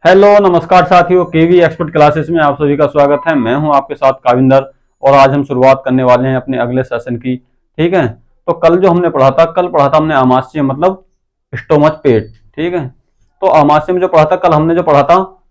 Hello नमस्कार साथियों, केवी expert classes में आप सभी का स्वागत है। मैं हूं आपके साथ काविंदर और आज हम शुरुआत करने वाले हैं अपने अगले सेशन की। ठीक है, तो कल जो हमने पढ़ा था, कल पढ़ा था हमने आमाशय मतलब स्टोमच, पेट। ठीक है, तो आमाशय में जो पढ़ा था,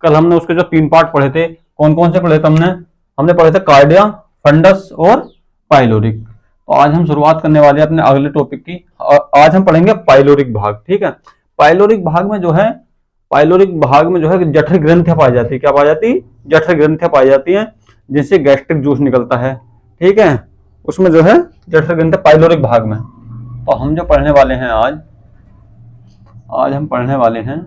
कल हमने उसके जो 3 पार्ट पढ़े थे। कौन कौन से पढ़े थे हमने? हमने पढ़े थे कार्डिया, फंडस और पाइलोरिक। तो आज हम शुरुआत करने वाले हैं अपने अगले टॉपिक की। आज हम पढ़ेंगे पाइलोरिक भाग। ठीक है, पाइलोरिक भाग में जो है जठर ग्रंथियां पाई जाती है। क्या पाई जाती? जठर ग्रंथियां पाई जाती हैं, जिनसे गैस्ट्रिक जूस निकलता है। ठीक है, उसमें जो है जठर ग्रंथियां पाइलोरिक भाग में। तो हम जो पढ़ने वाले हैं आज हम पढ़ने वाले हैं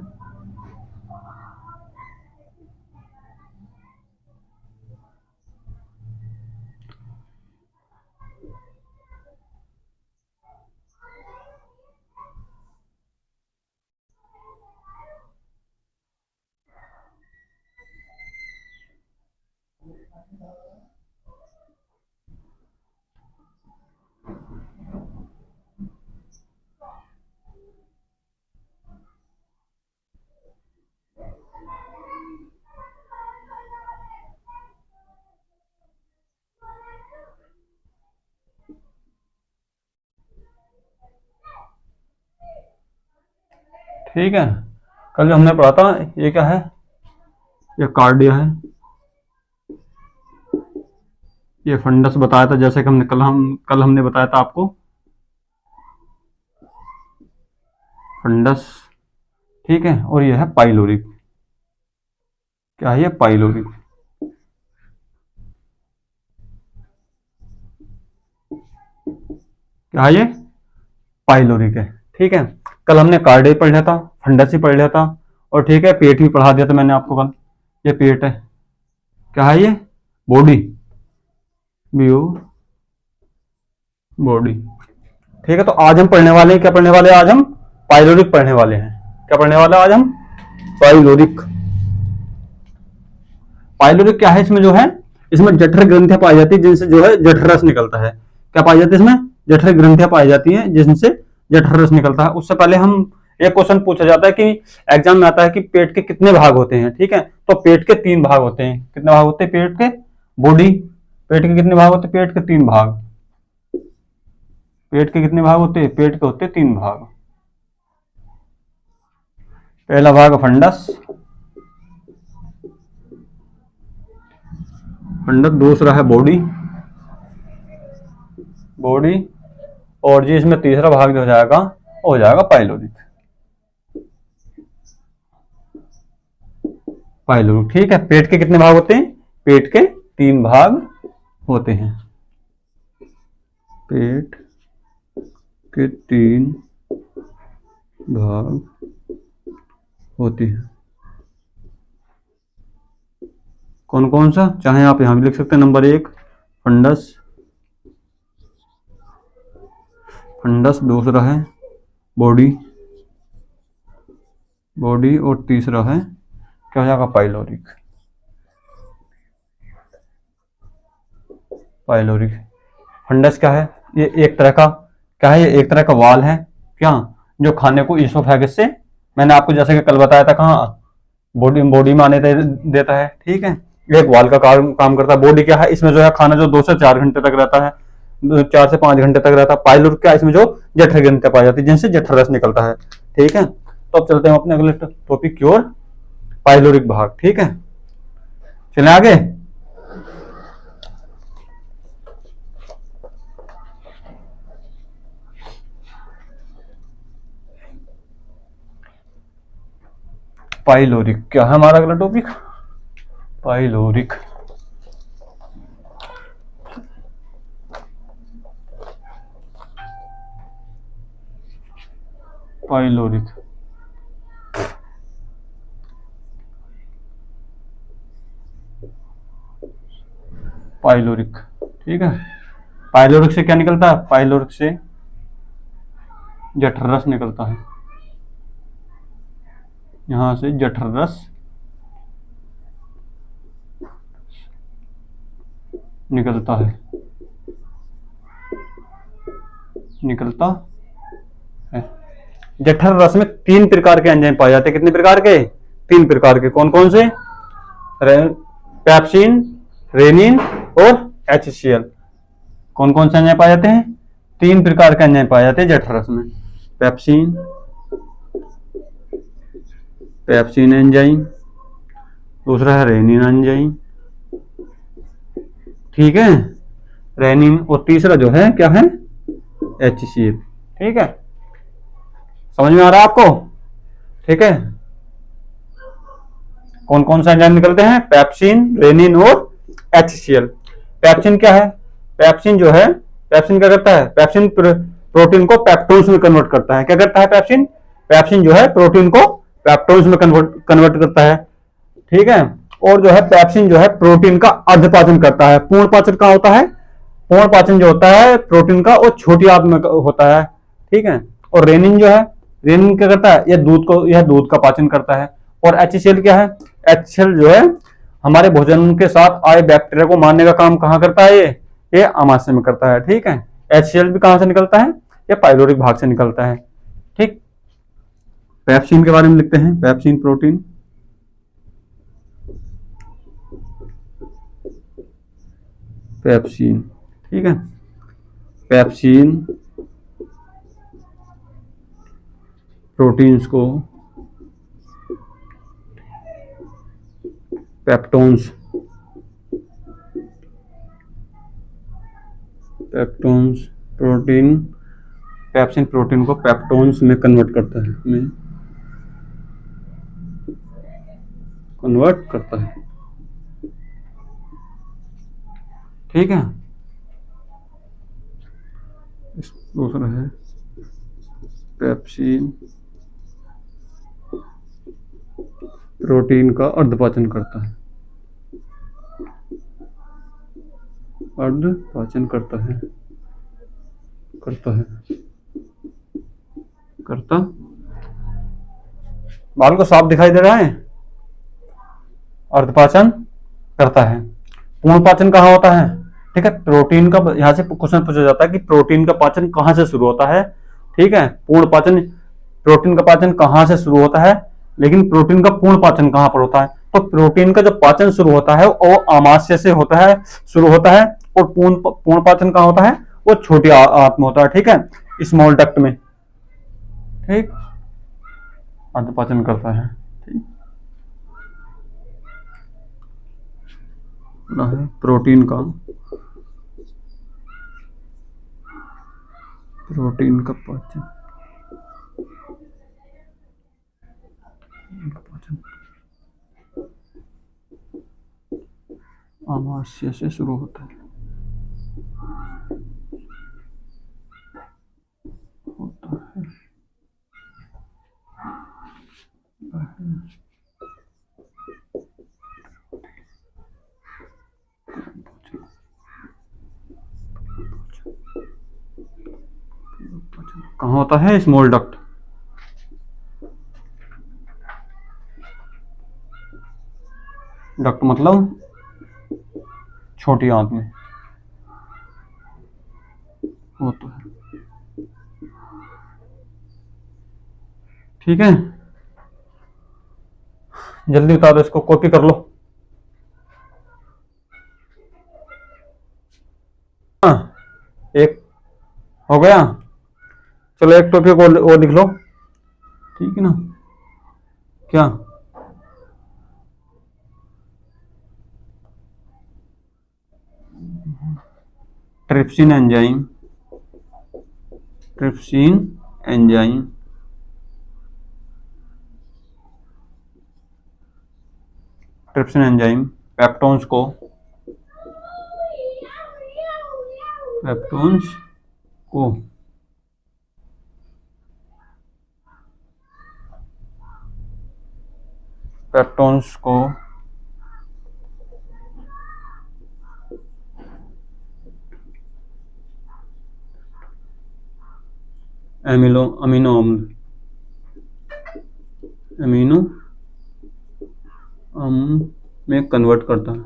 ठीक है, कल जो हमने पढ़ा था, ये क्या है? ये कार्डिया है, ये फंडस बताया था, जैसे कि कल हमने बताया था आपको फंडस। ठीक है, और ये है पाइलोरिक। क्या है ये? पाइलोरिक। क्या है ये? पाइलोरिक है। ठीक है, कल हमने कार्डिया पढ़ लिया था, फंडस ही पढ़ लिया था, और ठीक है पेट भी पढ़ा दिया था मैंने आपको कल। ये पेट है। क्या है ये? Body, view, body. ठीक है, तो आज हम पढ़ने वाले हैं, क्या पढ़ने वाले हैं आज हम? पाइलोरिक पढ़ने वाले हैं। क्या पढ़ने वाले हैं आज हम? पाइलोरिक। पाइलोरिक क्या है? इसमें जो है, इसमें जठर ग्रंथियां पाई जाती है, जिनसे जो है जठर रस निकलता है। क्या पाई जाती है इसमें? जठर ग्रंथियां पाई जाती हैं, जिनसे जठर रस निकलता है। उससे पहले हम एक क्वेश्चन पूछा जाता है कि एग्जाम में आता है कि पेट के कितने भाग होते हैं। ठीक है, तो पेट के 3 भाग होते हैं। कितने भाग होते हैं पेट के? बॉडी। पेट के कितने भाग होते हैं? पेट के 3 भाग। पेट के कितने भाग होते हैं? पेट के होते हैं 3 भाग। पहला भाग फंडस, दूसरा है बॉडी, और जी इसमें तीसरा भाग जो हो जाएगा पाइलोरिक। ठीक है, पेट के कितने भाग होते हैं? पेट के 3 भाग होते हैं। पेट के 3 भाग होते हैं। कौन कौन सा? चाहे आप यहां भी लिख सकते हैं। नंबर 1 फंडस, दूसरा है बॉडी, और तीसरा है क्या हो जाएगा? पाइलोरिक। फंडस क्या है? ये एक तरह का क्या है? ये एक तरह का वाल है क्या, जो खाने को ईसोफेगस से, मैंने आपको जैसे कि कल बताया था, कहाँ बॉडी में आने देता है। ठीक है, एक वाल का काम करता है। बॉडी क्या है? इसमें जो है खाना जो 2 से 4 घंटे तक रहता है, 4 से 5 घंटे तक रहता है। पाइलोरिक क्या है? इसमें जो जठर ग्रंथियां पाई जाती है, जिनसे जठर रस निकलता है। ठीक है, तो अब चलते हैं अपने अगले टॉपिक की ओर, पाइलोरिक भाग। ठीक है, चलें आगे। पाइलोरिक क्या है हमारा अगला टॉपिक? पाइलोरिक। पाइलोरिक पाइलोरिक ठीक है, पाइलोरिक से क्या निकलता है? पाइलोरिक से जठर रस निकलता है। यहां से जठर रस निकलता है। जठर रस में 3 प्रकार के एंजाइम पाए जाते हैं। कितने प्रकार के? तीन प्रकार के, कौन कौन से? पेप्सिन, रेनिन और HCl। कौन कौन से एंजाइम पाए जाते हैं? तीन प्रकार के एंजाइम पाए जाते हैं जठर रस में। पेप्सिन, पेप्सिन एंजाइम, दूसरा है रेनिन एंजाइम, ठीक है, रेनिन, और तीसरा जो है क्या है? HCl। ठीक है, समझ में आ रहा है आपको? ठीक है, कौन कौन सा एंजाइम निकलते हैं? पेप्सिन, रेनिन और HCl। पेप्सिन क्या है? पेप्सिन जो है, पेप्सिन क्या करता है? पेप्सिन प्रोटीन को पेप्टोन्स में कन्वर्ट करता है। क्या करता है पेप्सिन? पेप्सिन जो है प्रोटीन को पेप्टोन्स में कन्वर्ट करता है, ठीक है। और जो है पेप्सिन जो है प्रोटीन का अर्धपाचन करता है। पूर्ण पाचन कहाँ होता है? पूर्ण पाचन जो होता है प्रोटीन का, वो छोटी आंत में होता है, ठीक है। और रेनिन जो है, रेनिन क्या करता है? यह दूध का पाचन करता है। और HCl क्या है? HCl जो है हमारे भोजन के साथ आए बैक्टीरिया को मारने का काम कहाँ करता है? ये आमाशय में करता है, ठीक है। HCl भी कहां से निकलता है? ये पाइलोरिक भाग से निकलता है, ठीक। पेप्सिन के बारे में लिखते हैं। पेप्सिन प्रोटीन, पेप्सिन, ठीक है। पेप्सिन प्रोटीन्स को पेप्टोन्स, प्रोटीन, पेप्सिन प्रोटीन को पेप्टोन्स में कन्वर्ट करता है, ठीक है। दूसरा है पेप्सिन प्रोटीन का अर्धपाचन करता है, अर्धपाचन करता। बाल को साफ दिखाई दे रहा है? अर्धपाचन करता है। पूर्ण पाचन कहाँ होता है? ठीक है, प्रोटीन का, यहां से क्वेश्चन पूछा जाता है कि प्रोटीन का पाचन कहां से शुरू होता है, ठीक है। पूर्ण पाचन, प्रोटीन का पाचन कहां से शुरू होता है, लेकिन प्रोटीन का पूर्ण पाचन कहां पर होता है? तो प्रोटीन का जो पाचन शुरू होता है वो आमाशय से होता है, शुरू होता है। और पूर्ण पाचन कहां होता है? वो छोटी आंत में होता है, ठीक है, स्मॉल डक्ट में, ठीक। अर्धपाचन करता है, ठीक। प्रोटीन का पाचन, आमाशय से शुरू होता है, कहाँ होता है? Small duct. डक्ट मतलब छोटी आंत में होता है, ठीक है। जल्दी उतारो इसको, कॉपी कर लो। एक हो गया, चलो एक टॉपिक और लिख लो, ठीक है ना। क्या? Trypsin enzyme, trypsin enzyme peptones को अमीनो अम्ल में कन्वर्ट करता है,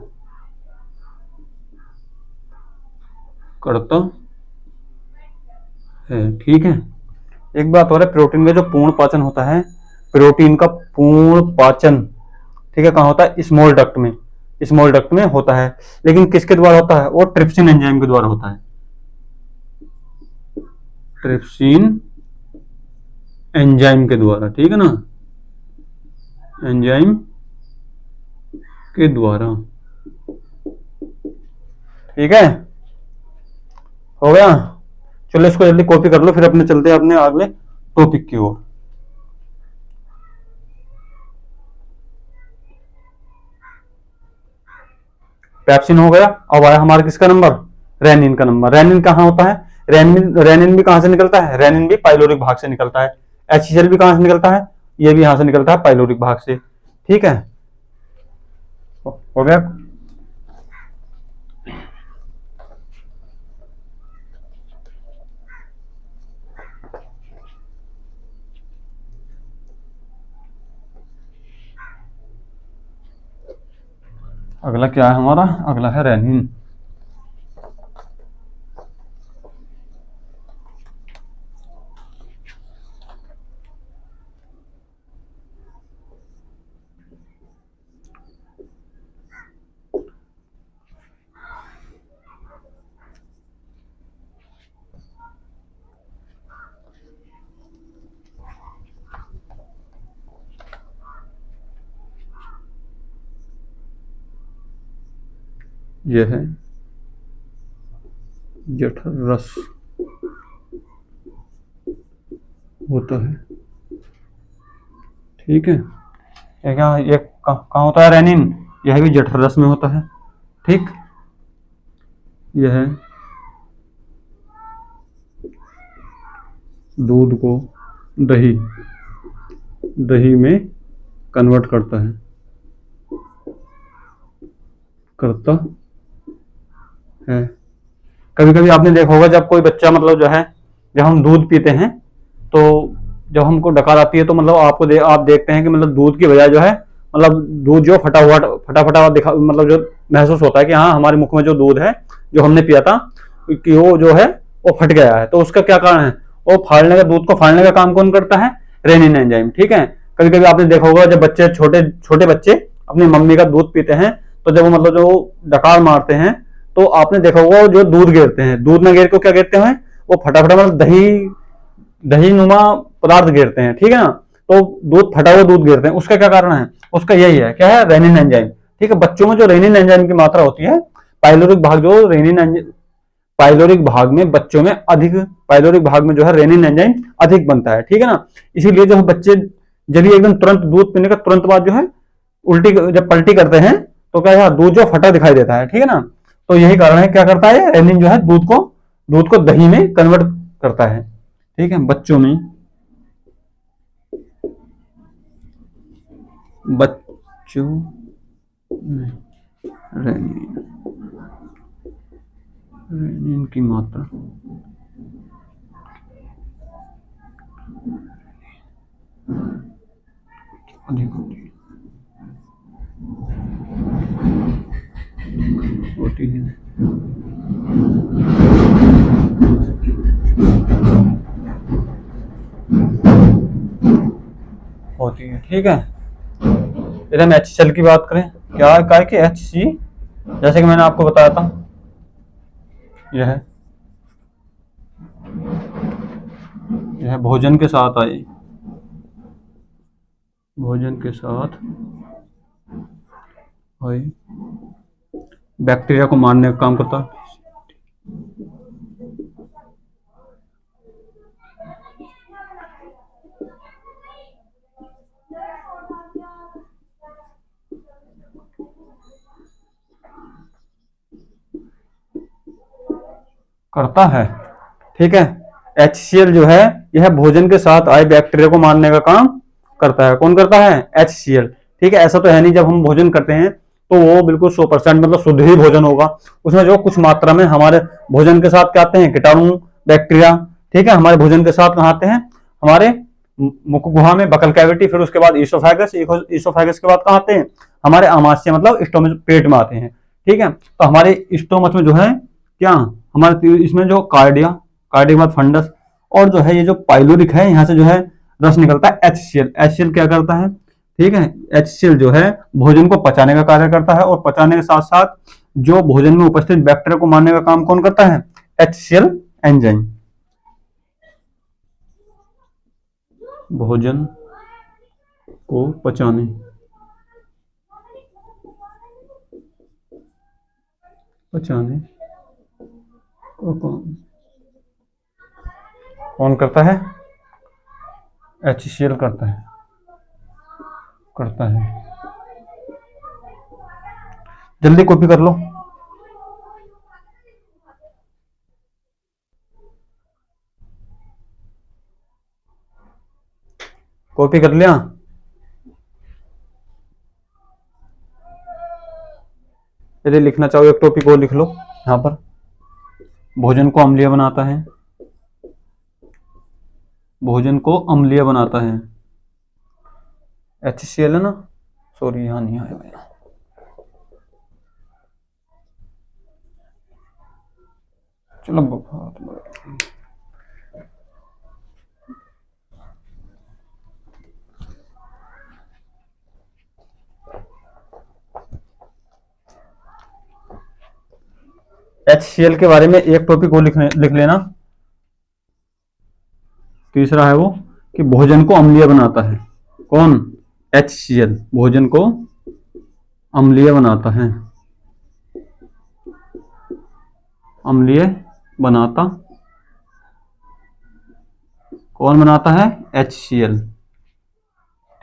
ठीक है। एक बात और है, प्रोटीन का जो पूर्ण पाचन होता है, प्रोटीन का पूर्ण पाचन ठीक है, कहाँ होता है, स्मॉल डक्ट में, स्मॉल डक्ट में होता है। लेकिन किसके द्वारा होता है, वो ट्रिप्सिन एंजाइम के द्वारा होता है, ट्रिप्सिन एंजाइम के द्वारा, ठीक है ना, एंजाइम के द्वारा, ठीक है, हो गया। चलो इसको जल्दी कॉपी कर लो, फिर अपने चलते हैं अपने अगले टॉपिक की ओर। पेप्सिन हो गया। अब आया हमारा किसका नंबर, रेनिन का नंबर। रेनिन कहाँ होता है, रेनिन, रेनिन भी कहां से निकलता है, रेनिन भी पाइलोरिक भाग से निकलता है। HCl भी कहां से निकलता है, ये भी यहां से निकलता है, पाइलोरिक भाग से, ठीक है, हो गया। अगला क्या है हमारा, अगला है रेनिन। यह है जठर रस होता है, ठीक है। ये क्या, ये कहाँ होता है रेनिन, यह भी जठर रस में होता है, ठीक। यह दूध को दही में कन्वर्ट करता है। कभी कभी आपने देखा होगा, जब कोई बच्चा मतलब जो है, जब हम दूध पीते हैं तो जब हमको डकार आती है तो मतलब आप देखते हैं कि मतलब दूध की बजाय जो है, मतलब दूध जो फटा दिखा, मतलब जो महसूस होता है कि हाँ हमारे मुख में जो दूध है जो हमने पिया था कि वो जो है वो फट गया है। तो उसका क्या कारण है, वो दूध को फाड़ने का काम कौन करता है, रेनिन एंजाइम, ठीक है। कभी कभी आपने देखा होगा, जब बच्चे छोटे बच्चे अपनी मम्मी का दूध पीते हैं तो जब वो मतलब जो डकार मारते हैं तो आपने देखा होगा जो दूध गिरते हैं, दूध में गिर को क्या गिरते हैं, वो फटाफट मतलब दही नुमा पदार्थ गिरते हैं, ठीक है ना। तो फटा हुआ दूध गिरते हैं, उसका क्या कारण है, उसका यही है, क्या है, रेनिन एंजाइम, ठीक है। बच्चों में जो रेनिन एंजाइम की मात्रा होती है, पाइलोरिक भाग जो पाइलोरिक भाग में बच्चों में अधिक, पाइलोरिक भाग में जो है रेनिन एंजाइम अधिक बनता है, ठीक है ना। इसीलिए जो है बच्चे जब एकदम तुरंत दूध पीने का तुरंत बाद जो है जब पलटी करते हैं तो क्या है, दूध जो फटा दिखाई देता है, ठीक है ना। तो यही कारण है, क्या करता है रेनिन जो है दूध को दही में कन्वर्ट करता है, ठीक है। बच्चों में रेनिन की मात्रा अधिक होती है। ठीक है। फिर हम HCl की बात करें, क्या है कि HC, जैसे कि मैंने आपको बताया था, यह भोजन के साथ आए, बैक्टीरिया को मारने का काम करता है। ठीक है। HCl जो है यह भोजन के साथ आए बैक्टीरिया को मारने का काम करता है। कौन करता है? HCl। ठीक है। ऐसा तो है नहीं जब हम भोजन करते हैं तो वो बिल्कुल 100% मतलब शुद्ध ही भोजन होगा, उसमें जो कुछ मात्रा में हमारे भोजन के साथ क्या आते हैं, कीटाणु, बैक्टीरिया। ठीक है। हमारे भोजन के साथ कहाँ आते हैं? हमारे मुख गुहा में, बकल कैविटी, फिर उसके बाद ईसोफेगस, ईसोफेगस के बाद कहाँ आते हैं? हमारे आमाशय मतलब स्टोमच, पेट में आते हैं। ठीक है। तो हमारे स्टोमच में जो है क्या, हमारे इसमें जो कार्डिया के बाद फंडस, और जो है ये जो पाइलोरिक है, यहाँ से जो है रस निकलता है HCl। HCl क्या करता है? ठीक है। HCl जो है भोजन को पचाने का कार्य करता है, और पचाने के साथ साथ जो भोजन में उपस्थित बैक्टीरिया को मारने का काम कौन करता है? HCl enzyme. भोजन को पचाने को कौन करता है? HCl करता है। जल्दी कॉपी कर लो। कॉपी कर लिया? यदि लिखना चाहो एक टॉपिक और लिख लो यहां पर। भोजन को अम्लीय बनाता है, भोजन को अम्लीय बनाता है। HCl है ना, सॉरी यहां नहीं आया भैया। चलो HCl के बारे में एक टॉपिक और लिख लेना। तीसरा है वो कि भोजन को अम्लीय बनाता है। कौन? HCl भोजन को अम्लीय बनाता है। अम्लीय बनाता कौन बनाता है? HCl।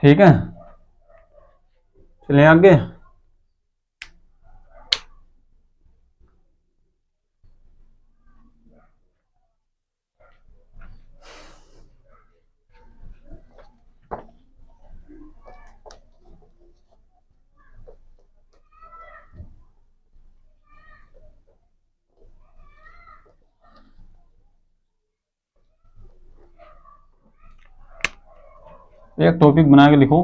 ठीक है, चलिए आगे। एक टॉपिक बना के लिखो,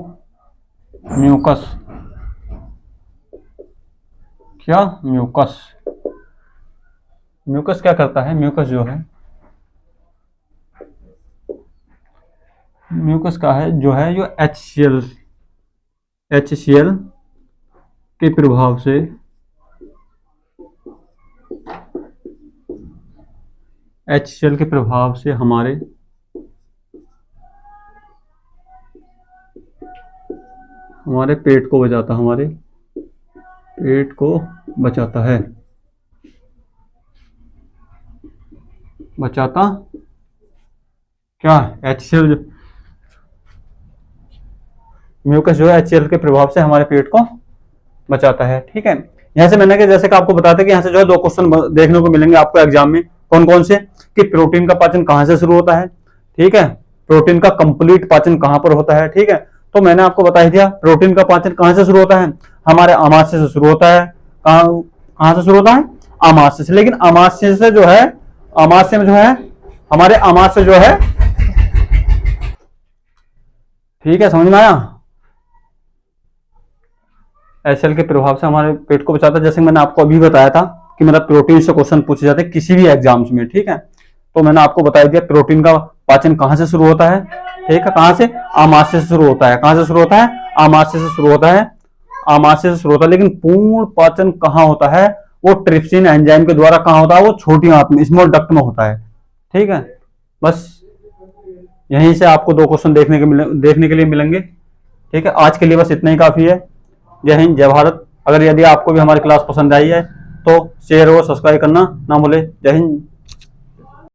म्यूकस। क्या? म्यूकस। म्यूकस क्या करता है? म्यूकस जो है, म्यूकस का है जो है जो HCl के प्रभाव से HCl के प्रभाव से हमारे पेट को बचाता, हमारे पेट को बचाता है। बचाता क्या? HCl। म्यूकस जो है HCl के प्रभाव से हमारे पेट को बचाता है। ठीक है, यहां से मैंने कि जैसे कि आपको बताते कि यहां से जो है दो क्वेश्चन देखने को मिलेंगे आपको एग्जाम में। कौन कौन से? कि प्रोटीन का पाचन कहां से शुरू होता है, ठीक है, प्रोटीन का कंप्लीट पाचन कहां पर होता है। ठीक है, तो मैंने आपको बता ही दिया प्रोटीन का पाचन कहां से शुरू होता है? हमारे अमाशय से शुरू होता है। कहां से शुरू होता है? अमाशय से। लेकिन अमाशय से जो है, अमाशय में जो है हमारे अमाशय जो है, ठीक है, समझ में आया? HCl के प्रभाव से हमारे पेट को बचाता है। जैसे मैंने आपको अभी बताया था कि मतलब प्रोटीन से क्वेश्चन पूछे जाते हैं किसी भी एग्जाम्स में। ठीक है, तो मैंने आपको बता दिया प्रोटीन का पाचन कहां से शुरू होता है। ठीक है, कहां से? अमाशय से शुरू होता है। कहां से शुरू होता है? अमाशय से शुरू होता है। अमाशय से शुरू होता है। लेकिन पूर्ण पाचन कहां होता है? वो ट्रिप्सिन एंजाइम के द्वारा कहां होता है? वो छोटी आंत में, स्मॉल डक्ट में होता है। ठीक है, बस यहीं से आपको दो क्वेश्चन देखने के लिए मिलेंगे। ठीक है, आज के लिए बस इतना ही काफी है। जय हिंद, जय भारत। अगर यदि आपको भी हमारी क्लास पसंद आई है तो शेयर और सब्सक्राइब करना ना भूले। जय हिंद।